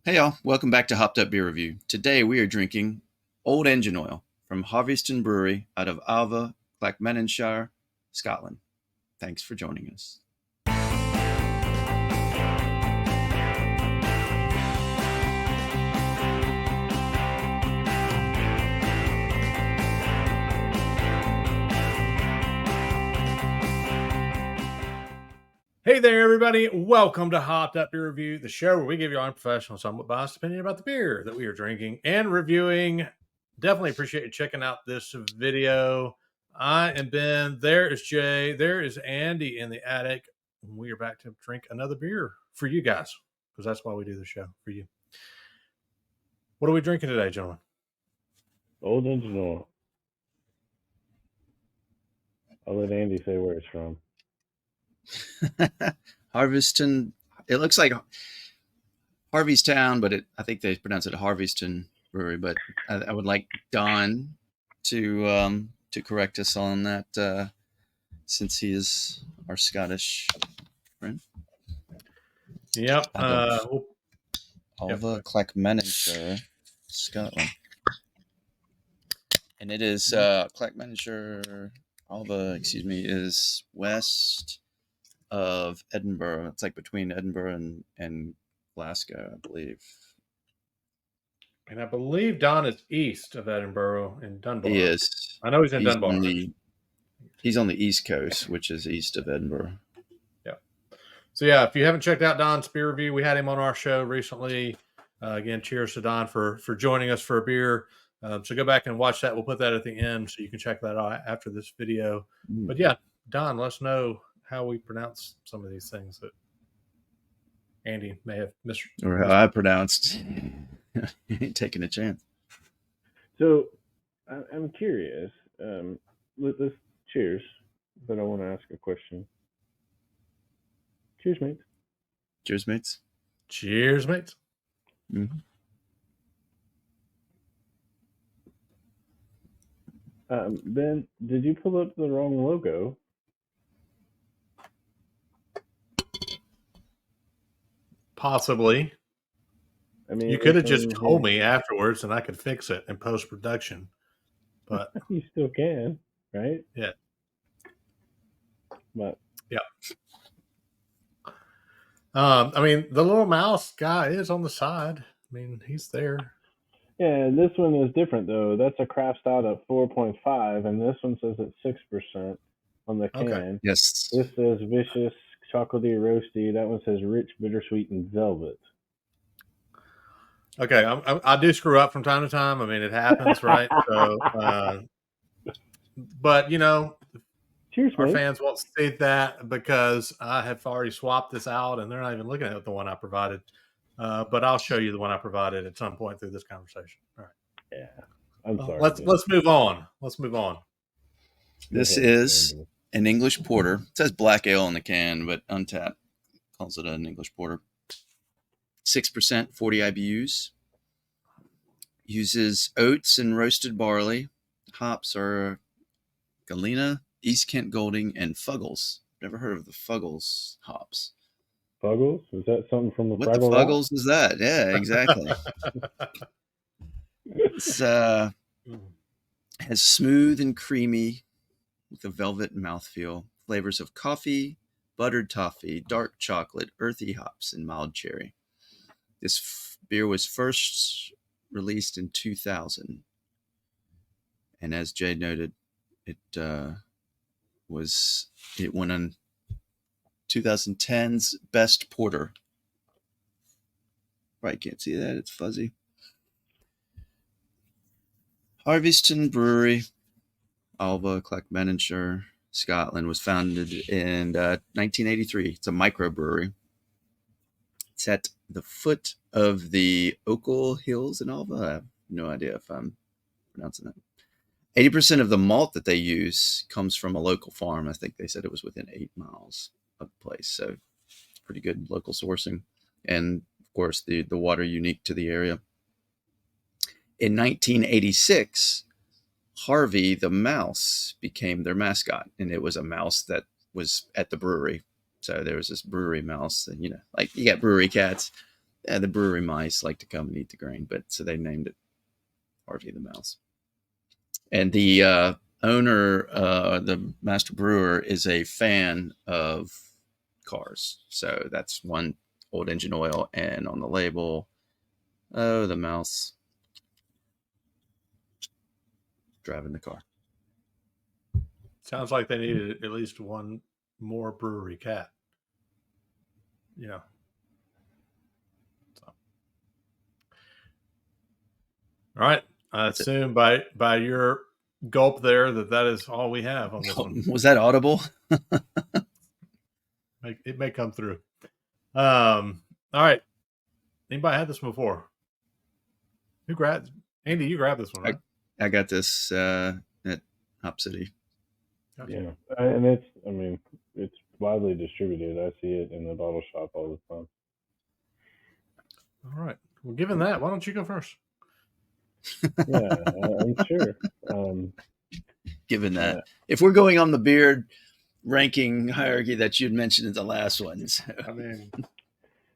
Hey y'all, welcome back to Hopped Up Beer Review. Today we are drinking Old Engine Oil from Harviestoun Brewery out of Alva, Clackmannanshire, Scotland. Thanks for joining us. Hey there, everybody. Welcome to Hopped Up Beer Review, the show where we give you our unprofessional, somewhat biased opinion about the beer that we are drinking and reviewing. Definitely appreciate you checking out this video. I am Ben. There is Jay. There is Andy in the attic. We are back to drink another beer for you guys, because that's why we do the show, for you. What are we drinking today, gentlemen? Old Engine Oil. I'll let Andy say where it's from. Harviestoun. It looks like Harviestown, but I think they pronounce it Harviestoun Brewery. But I would like Don to correct us on that, since he is our Scottish friend. Yep. Alva, Clackmannanshire, Scotland. And it is Clackmannanshire, Alva, is west of Edinburgh. It's like between Edinburgh and Glasgow, I believe. And I believe Don is east of Edinburgh in Dunbar. He is. I know he's in Dunbar. He's on the East Coast, which is east of Edinburgh. Yeah. So yeah, if you haven't checked out Don's beer review, we had him on our show recently. Again, cheers to Don for joining us for a beer. So go back and watch that. We'll put that at the end so you can check that out after this video. But yeah, Don, let us know how we pronounce some of these things that Andy may have missed. Or how I pronounced. Ain't taking a chance. So I'm curious. Let's cheers, but I want to ask a question. Cheers, mates. Cheers, mates. Cheers, mates. Mm-hmm. Ben, did you pull up the wrong logo? Possibly. I mean, you could have just told me afterwards and I could fix it in post-production. But you still can, right? Yeah. But yeah. I mean, the little mouse guy is on the side. I mean, he's there. Yeah, this one is different though. That's a craft stout at 4.5, and this one says it's 6% on the can. Okay. Yes. This says vicious, chocolatey, roasty. That one says rich, bittersweet, and velvet. Okay, I do screw up from time to time. I mean, it happens, right? So, but you know, cheers, our mate. fans won't see that because I have already swapped this out, and they're not even looking at the one I provided. But I'll show you the one I provided at some point through this conversation. All right. Yeah, I'm sorry. Let's move on. Let's move on. This is an English porter. It says black ale on the can, but Untappd calls it an English porter. 6%, 40 IBUs. Uses oats and roasted barley. Hops are Galena, East Kent Golding, and Fuggles. Never heard of the Fuggles hops. Fuggles? Is that something from the What the Fuggles is that? Yeah, exactly. It's has smooth and creamy with a velvet mouthfeel. Flavors of coffee, buttered toffee, dark chocolate, earthy hops, and mild cherry. This beer was first released in 2000. And as Jay noted, it went on 2010's Best Porter. Right, can't see that. It's fuzzy. Harviestoun Brewery, Alva, Clackmannanshire, Scotland, was founded in 1983. It's a microbrewery. It's at the foot of the Ochil Hills in Alva. I have no idea if I'm pronouncing that. 80% of the malt that they use comes from a local farm. I think they said it was within 8 miles of the place. So it's pretty good local sourcing. And of course, the water unique to the area. In 1986, Harvey the mouse became their mascot. And it was a mouse that was at the brewery. So there was this brewery mouse, and like you got brewery cats. the brewery mice like to come and eat the grain, but so they named it Harvey the Mouse. And the owner, the master brewer, is a fan of cars. So that's one old engine oil, and on the label, oh, the mouse driving the car. Sounds like they needed at least one more brewery cat. Yeah. So. All right. I assume by your gulp there that is all we have on this one. Was that audible? It may come through. All right. Anybody had this one before? Who grabbed? Andy, you grabbed this one, right? I got this at Hop City. Gotcha. Yeah, and it's widely distributed. I see it in the bottle shop all the time. All right. Well, given that, why don't you go first? Yeah, I'm sure. Given that, if we're going on the beer ranking hierarchy that you'd mentioned in the last one, so. I mean,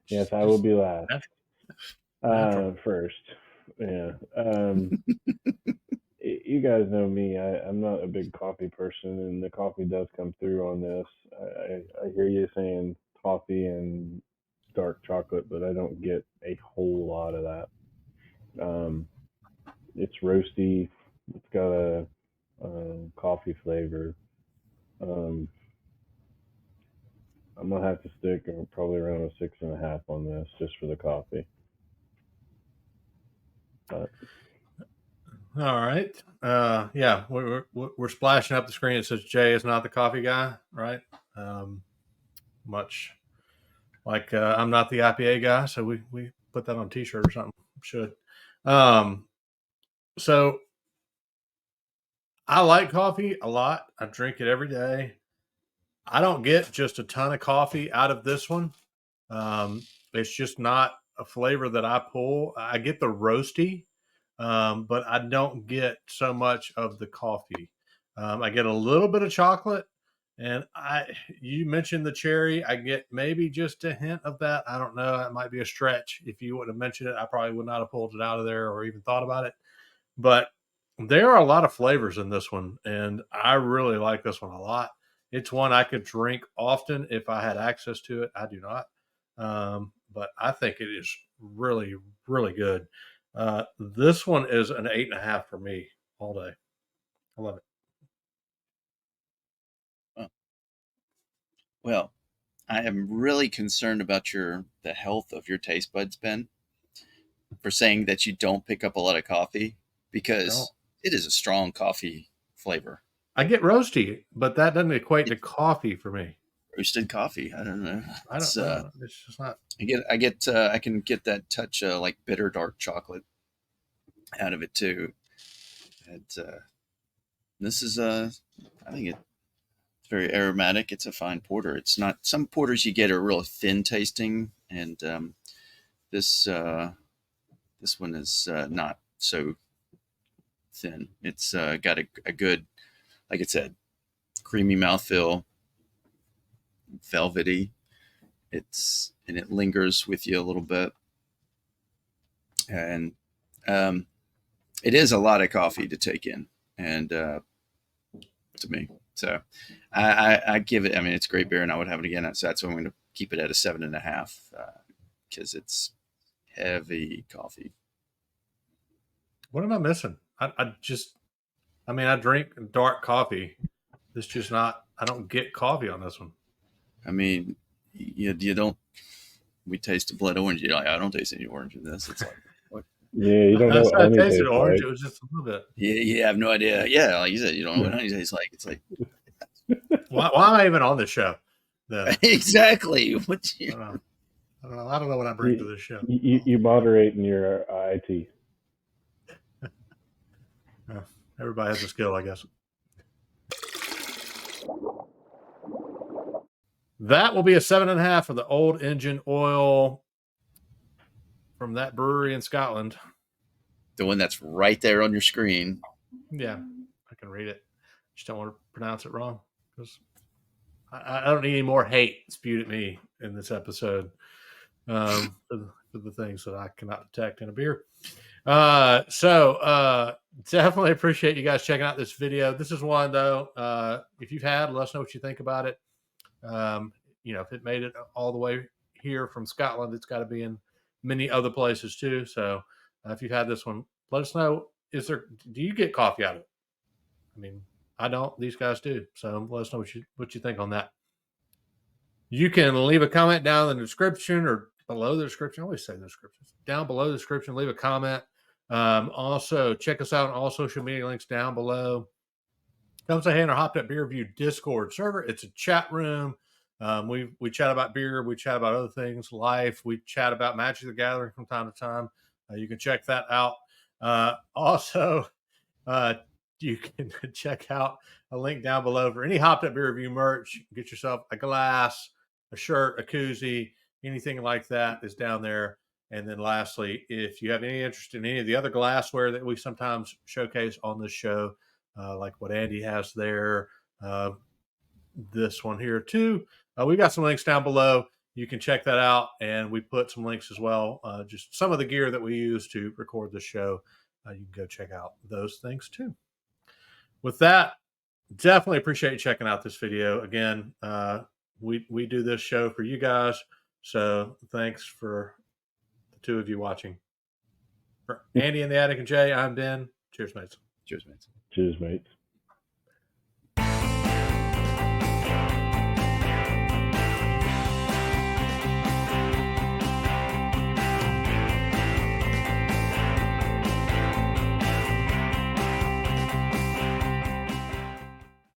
yes, I will be last. Natural. First, yeah. You guys know me. I'm not a big coffee person, and the coffee does come through on this. I hear you saying coffee and dark chocolate, but I don't get a whole lot of that. It's roasty. It's got a coffee flavor. I'm gonna have to stick probably around a 6.5 on this, just for the coffee. But all right. Yeah, we're splashing up the screen. It says Jay is not the coffee guy, right? Much like I'm not the IPA guy, so we put that on a t-shirt or something. Should. So I like coffee a lot. I drink it every day. I don't get just a ton of coffee out of this one. It's just not a flavor that I pull. I get the roasty, but I don't get so much of the coffee. I get a little bit of chocolate, and you mentioned the cherry. I get maybe just a hint of that. I don't know. It might be a stretch. If you would have mentioned it, I probably would not have pulled it out of there or even thought about it. But there are a lot of flavors in this one, and I really like this one a lot. It's one I could drink often if I had access to it. I do not. But I think it is really, really good. This one is an 8.5 for me all day. I love it. Well, I am really concerned about the health of your taste buds, Ben, for saying that you don't pick up a lot of coffee, because it is a strong coffee flavor. I get roasty, but that doesn't equate to coffee for me. Roasted coffee. I don't know. I don't know. It's just not. I can get that touch like bitter dark chocolate out of it too. This is I think it's very aromatic. It's a fine porter. It's not, some porters you get are real thin tasting, and this one is not so thin. It's got a good, like I said, creamy mouthfeel, velvety. And it lingers with you a little bit, and it is a lot of coffee to take in, and to me, so I give it. I mean, it's great beer, and I would have it again. So that's why I'm going to keep it at a 7.5, because it's heavy coffee. What am I missing? I drink dark coffee. It's just not. I don't get coffee on this one. I mean, you don't. We taste a blood orange. You're like, I don't taste any orange in this. It's like, what? Yeah, you don't know what honey tastes orange. like. It was just a little bit. Yeah, you have no idea. Yeah, like you said, you don't know what honey tastes like. It's like, why am I even on this show? Exactly. What I don't know what I bring to this show. You moderate in your IT. Everybody has a skill, I guess. That will be a 7.5 for the old engine oil from that brewery in Scotland. The one that's right there on your screen. Yeah, I can read it. Just don't want to pronounce it wrong, because I don't need any more hate spewed at me in this episode. for the things that I cannot detect in a beer. Definitely appreciate you guys checking out this video. This is one though. If you've had, let us know what you think about it. If it made it all the way here from Scotland, it's got to be in many other places too. So if you've had this one, let us know. Do you get coffee out of it? I mean, I don't. These guys do. So let us know what you think on that. You can leave a comment down in the description or below the description. I always say the description. Down below the description, leave a comment. Also, check us out on all social media links down below. Come say hey in our Hopped Up Beer Review Discord server. It's a chat room. We chat about beer. We chat about other things, life. We chat about Magic the Gathering from time to time. You can check that out. You can check out a link down below for any Hopped Up Beer Review merch. Get yourself a glass, a shirt, a koozie, anything like that is down there. And then lastly, if you have any interest in any of the other glassware that we sometimes showcase on this show, like what Andy has there, this one here too, we got some links down below. You can check that out. And we put some links as well, just some of the gear that we use to record the show. You can go check out those things too. With that, definitely appreciate you checking out this video. Again, we do this show for you guys. So thanks for the two of you watching. For Andy in the Attic and Jay, I'm Ben. Cheers, mates. Cheers, mates. Cheers, mates.